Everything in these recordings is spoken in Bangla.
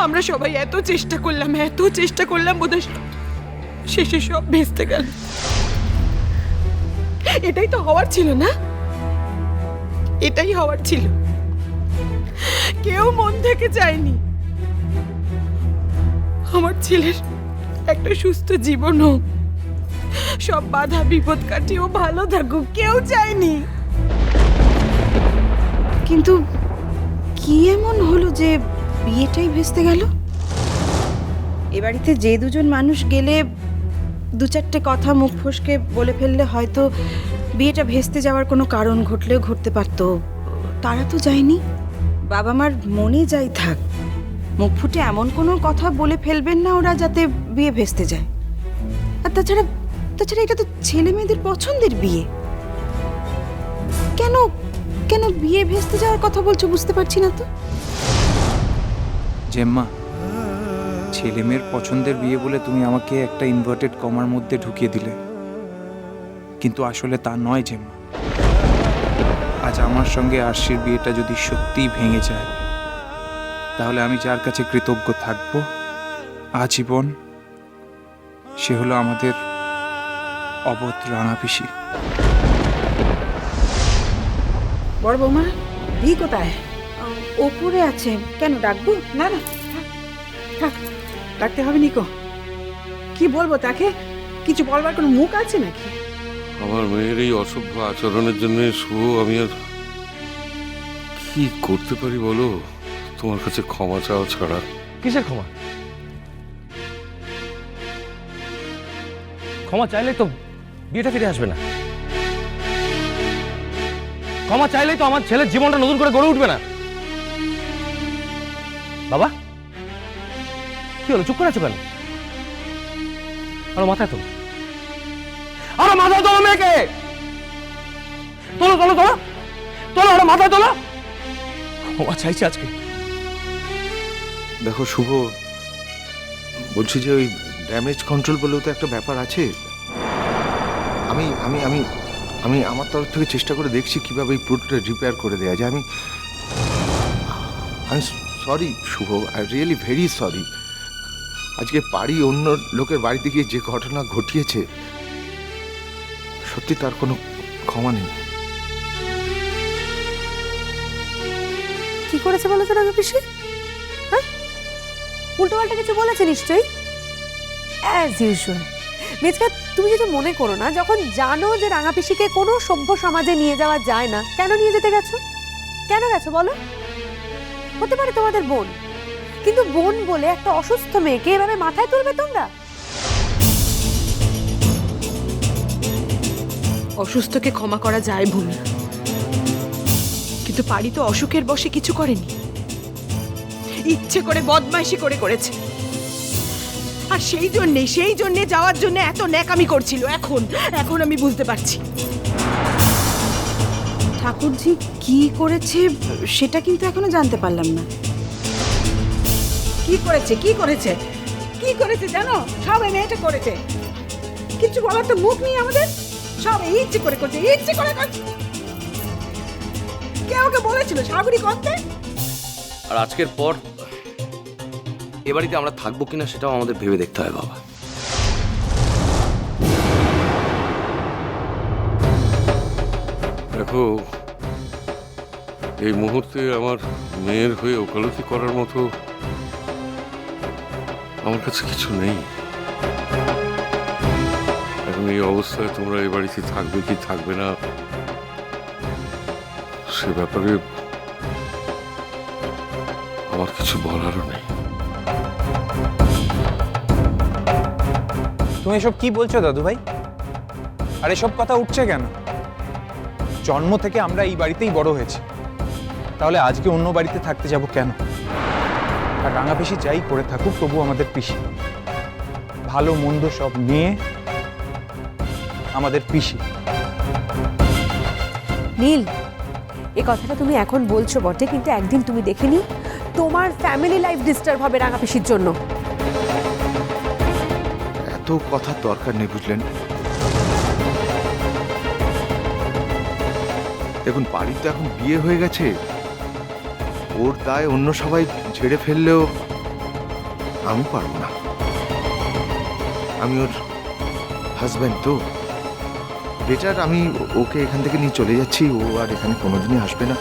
আমরা সবাই এত চেষ্টা করলাম বোধহয় শেষে সব ভেস্তে গেল। এটাই তো হওয়ার ছিল না, এটাই হওয়ার ছিল। কেউ মন থেকে চায়নি আমার ছেলের একটা সুস্থ জীবন হোক, সব বাধা বিপদ কাটিয়ে ও ভালো থাকুক, কেউ চায়নি। কিন্তু কি এমন হলো যে বিয়েটাই ভেস্তে গেল? এ বাড়িতে যে দুজন মানুষ গেলে দু চারটে কথা মুখ ফসকে বলে ফেললে হয়তো বিয়েটা ভেস্তে যাওয়ার কোনো কারণ ঘটলেও ঘটতে পারতো, তারা তো যায়নি। বাবা মার মনে যাই থাক, মুখ ফুটে এমন কোনো কথা বলে ফেলবেন না ওরা যাতে বিয়ে ভেস্তে যায়। আর তাছাড়া এটা তো ছেলে মেয়েদের পছন্দের বিয়ে। কেন কেন বিয়ে ভেস্তে যাওয়ার কথা বলছো বুঝতে পারছি না তো। জেম্মা, ছেলে মেয়ের পছন্দের বিয়ে বলে তুমি আমাকে একটা ইনভার্টেড কমার মধ্যে ঢুকিয়ে দিলে, কিন্তু আসলে তা নয় জেম্মা। আজ আমার সঙ্গে আরশির বিয়েটা যদি সত্যিই ভেঙে যায়, তাহলে আমি যার কাছে কৃতজ্ঞ থাকব আজীবন, সে হলো আমাদের অবধ রাঙা পিসি। বড় বৌমা, দি কোথায়? ওপরে আছে। কেন ডাকবো? না না, থাক, ডাকতে হবে নিকো। কি বলবো তাকে? কিছু বলবার কোনো মুখ আছে নাকি? আমার মেয়ের এই অসভ্য আচরণের জন্য শুভ আমি আর কি করতে পারি বলো? তোমার কাছে ক্ষমা চাওয়া ছাড়া। কিসের ক্ষমা? ক্ষমা চাইলেই তো বিয়েটা ফিরে আসবে না। ক্ষমা চাইলেই তো আমার ছেলের জীবনটা নতুন করে গড়ে উঠবে না। বাবা, কি হলো? চুপ করে আছো কেন? আরো মাথায় তো, আরো মাথায় তোলো মেয়েকে। তোলো তোলো তোলো তোলো, আরো মাথায় তোলো। ক্ষমা চাইছে আজকে। দেখো শুভ, বলছি যে ওই ড্যামেজ কন্ট্রোল বলেও তো একটা ব্যাপার আছে। আমি আমি আমি আমি আমার তরফ থেকে চেষ্টা করে দেখছি কিভাবে এই পুরোটা রিপেয়ার করে দেওয়া যায়। আমি sorry Shubho, I really very sorry. আজকে বাড়ি অন্য লোকের বাড়িতে গিয়ে যে ঘটনা ঘটিয়েছে, সত্যি তার কোনো ক্ষমা নেই। কি করেছে বলো তো রাঙা পিসি? হ্যাঁ, উল্টো পাল্টা কিছু বলেছে নিশ্চয়ই, অ্যাজ ইউজুয়াল। মেজকা, তুমি কিছু মনে করো না। যখন জানো যে রাঙা পিসিকে কোনো সভ্য সমাজে নিয়ে যাওয়া যায় না, কেন নিয়ে যেতে গেছো? কেন গেছো বলো? হতে পারে তোমাদের বোন, কিন্তু বোন বলে একটা অসুস্থ মেয়েকে এভাবে মাথায় তুলবে তোমরা? অসুস্থকে ক্ষমা করা যায় ভূমি, কিন্তু পারি তো অসুখের বশে কিছু করেনি, ইচ্ছে করে বদমাইশি করেছে। আর সেই জন্যে যাওয়ার জন্য এত ন্যাকামি করছিল। এখন আমি বুঝতে পারছি ঠাকুরজি কি করেছে সেটা কিন্তু এখনো জানতে পারলাম না। কি করেছে কি করেছে কি করেছে জানো? সব এই মেয়েটা করেছে। কিছু বলার তো মুখ নেই আমাদের। সব ইচ্ছে করে করছে, ইচ্ছে করে করছে। কে ওকে বলেছিল সাগরি করতে? আর আজকের পর এ বাড়িতে আমরা থাকবো কিনা সেটাও আমাদের ভেবে দেখতে হয় বাবা। দেখো, এই মুহূর্তে আমার মেয়ের হয়ে ওকালতি করার মতো আমার কাছে কিছু নেই। এখন এই অবস্থায় তোমরা এই বাড়িতে থাকবে কি থাকবে না সে ব্যাপারে আমার কিছু বলারও নেই। তুমি এসব কি বলছো দাদু ভাই? আর এসব কথা উঠছে কেন? জন্ম থেকে আমরা এই বাড়িতেই বড় হয়েছি, তাহলে আজকে অন্য বাড়িতে থাকতে যাব কেন? আর রাঙা পিসি যাই করে থাকুক, তবু আমাদের পিসি। ভালো মন্দ সব নিয়ে আমাদের পিসি। নীল, এই কথাটা তুমি এখন বলছো বটে, কিন্তু একদিন তুমি দেখে নি তোমার ফ্যামিলি লাইফ ডিস্টার্ব হবে রাঙা পিসির জন্য। এত কথার দরকার নেই, বুঝলেন? দেখুন, বাড়িতে এখন বিয়ে হয়ে গেছে, ওর দায় অন্য সবাই ঝেড়ে ফেললেও আমি পারবো না। আমি ওর হাজব্যান্ড তো। বেটার আমি ওকে এখান থেকে নিয়ে চলে যাচ্ছি, ও আর এখানে কোনোদিনই আসবে না।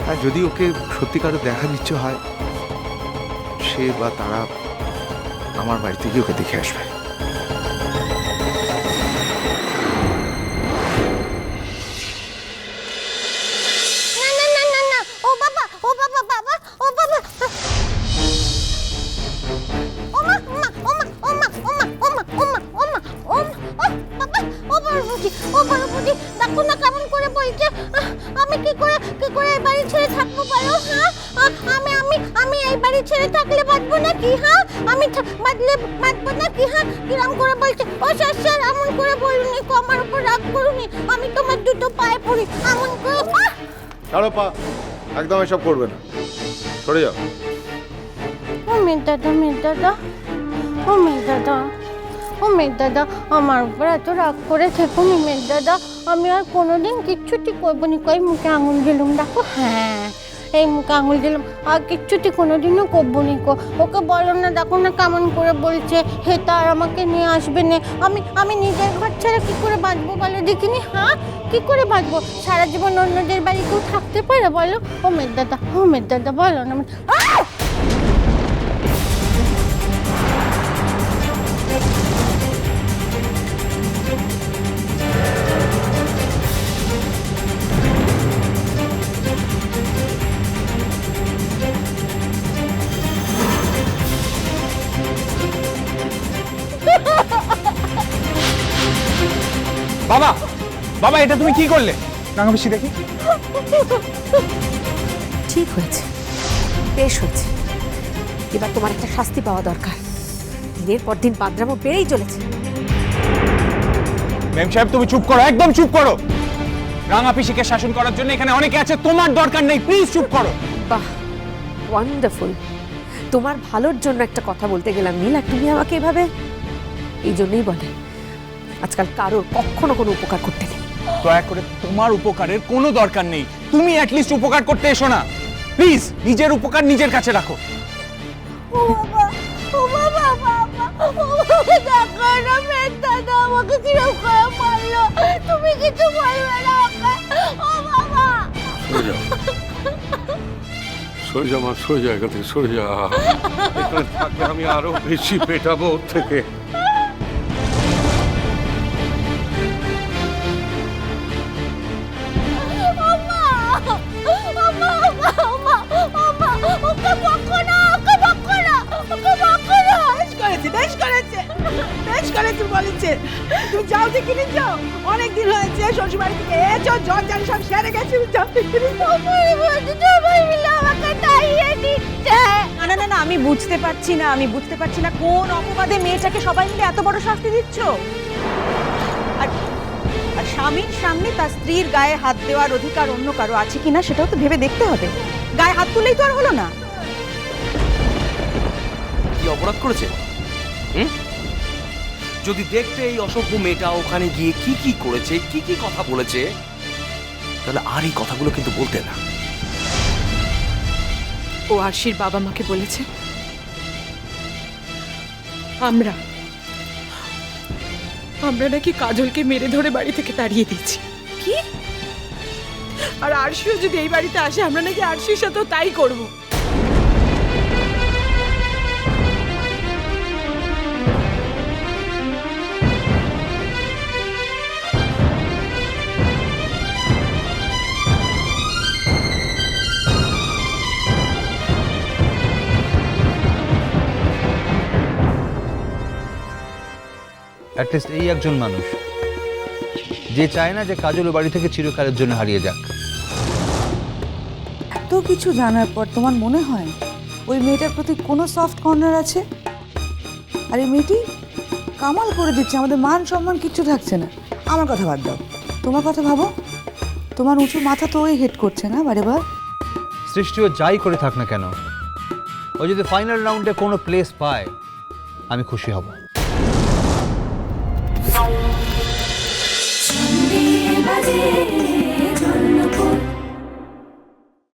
আর যদি ওকে সত্যিকারও দেখার ইচ্ছে হয়, সে বা তারা আমার বাড়িতে গিয়ে ওকে দেখে আসবে। আমি কি করে এই বাড়ি ছেড়ে থাকবো বলো? হ্যাঁ, আমি এই বাড়ি ছেড়ে থাকলে বাঁচবো নাকি? হ্যাঁ, আমি বাঁচবো নাকি? হ্যাঁ, কিরম করে বলছে? ও স্যার এমন করে বলুনি, আমার উপর রাগ করুনি, আমি তোমার দুটো পায়ে পড়ি, এমন করে। ছাড়ো পা, একদম এসব করবে না, সরে যাও। ও মেয়ের দাদা, আমার উপর এত রাগ করে থেকো নি মেয়ের দাদা। আমি আর কোনোদিন কিচ্ছুটি করবো নি। কই মুখে আঙুল দিলাম, দেখো, হ্যাঁ এই মুখে আঙুল দিলাম, আর কিচ্ছুটি কোনোদিনও করবো নি। ওকে বলো না, দেখো না কেমন করে বলছে, হে তার আমাকে নিয়ে আসবে না। আমি নিজের ঘর ছাড়া কি করে বাঁচবো বলো দেখিনি? হ্যাঁ, কি করে বাঁচবো? সারা জীবন অন্যদের বাড়ি কেউ থাকতে পারে বলো? ও মেয়ের দাদা বলো না। বাবা, বাবা, এটা তুমি কি করলে? রাঙাপিসি দেখি। ঠিক হয়েছে, বেশ হয়েছে। এবার তোমার একটা শাস্তি পাওয়া দরকার। দিনের পর দিন বাদরামো বেড়েই চলেছে। মেম সাহেব, তুমি চুপ করো, একদম চুপ করো। রাঙাপিসিকে শাসন করার জন্য এখানে অনেকে আছে, তোমার দরকার নেই, প্লিজ চুপ করো। বাহ, ওয়ান্ডারফুল। তোমার ভালোর জন্য একটা কথা বলতে গেলাম নীলা, তুমি আমাকে এভাবে। এই জন্যই বলে আজকাল কারোর কখনো কোনো উপকার করতে নেই। দয়া করে, তোমার উপকারের কোনো দরকার নেই। তুমি অ্যাটলিস্ট উপকার করতে এসো না, প্লিজ। নিজের উপকার নিজের কাছে রাখো। ও বাবা, দেখো না মেয়ের দাদা আমাকে কিরম করে মারলো। তুমি কিছু বলবে না ওকে? ও বাবা, সরে যা মা, সরে যা এখান থেকে, সরে যা। এখানে থাকলে আমি আরো বেশি পেটাবো ওর থেকে। বেশ করেছে বলেছে। তুমি যাও দেখিনি, যাও, অনেকদিন হয়েছে শ্বশুর বাড়ি থেকে এসো, জ্বর জানি সব সেরে গেছে, যাও দেখিনি। আমাকে তাড়িয়ে দিচ্ছে। না, আমি বুঝতে পারছি না কোন অপবাদে মেয়েটাকে সবাই মিলে এত বড় শাস্তি দিচ্ছ। আর স্বামীর সামনে তার স্ত্রীর গায়ে হাত দেওয়ার অধিকার অন্য কারো আছে কিনা সেটাও তো ভেবে দেখতে হবে। গায়ে হাত তুললেই তো আর হলো না। কি অপরাধ করেছে? যদি দেখতে এই অসভ্য মেয়েটা ওখানে গিয়ে কি কি করেছে, কি কি কথা বলেছে, তাহলে আর এই কথাগুলো কিন্তু বলতে না। ও আরশির বাবা মাকে বলেছে আমরা নাকি কাজলকে মেরে ধরে বাড়ি থেকে তাড়িয়ে দিয়েছি। কি? আর আরশিও যদি এই বাড়িতে আসে, আমরা নাকি আরশির সাথেও তাই করব। অ্যাটলিস্ট এই একজন মানুষ যে চায় না যে কাজল বাড়ি থেকে চিরকালের জন্য হারিয়ে যাক। এত কিছু জানার পর তোমার মনে হয় ওই মেয়েটার প্রতি কোনো সফট কর্নার আছে? আর এই মেয়েটি কামাল করে দিচ্ছে, আমাদের মান সম্মান কিচ্ছু থাকছে না। আমার কথা বাদ দাও, তোমার কথা ভাবো। তোমার উঁচু মাথা তো ওই হেড করছে না বারে বার। সৃষ্টিও যাই করে থাক না কেন, ও যদি ফাইনাল রাউন্ডে কোনো প্লেস পায়, আমি খুশি হব। বাজে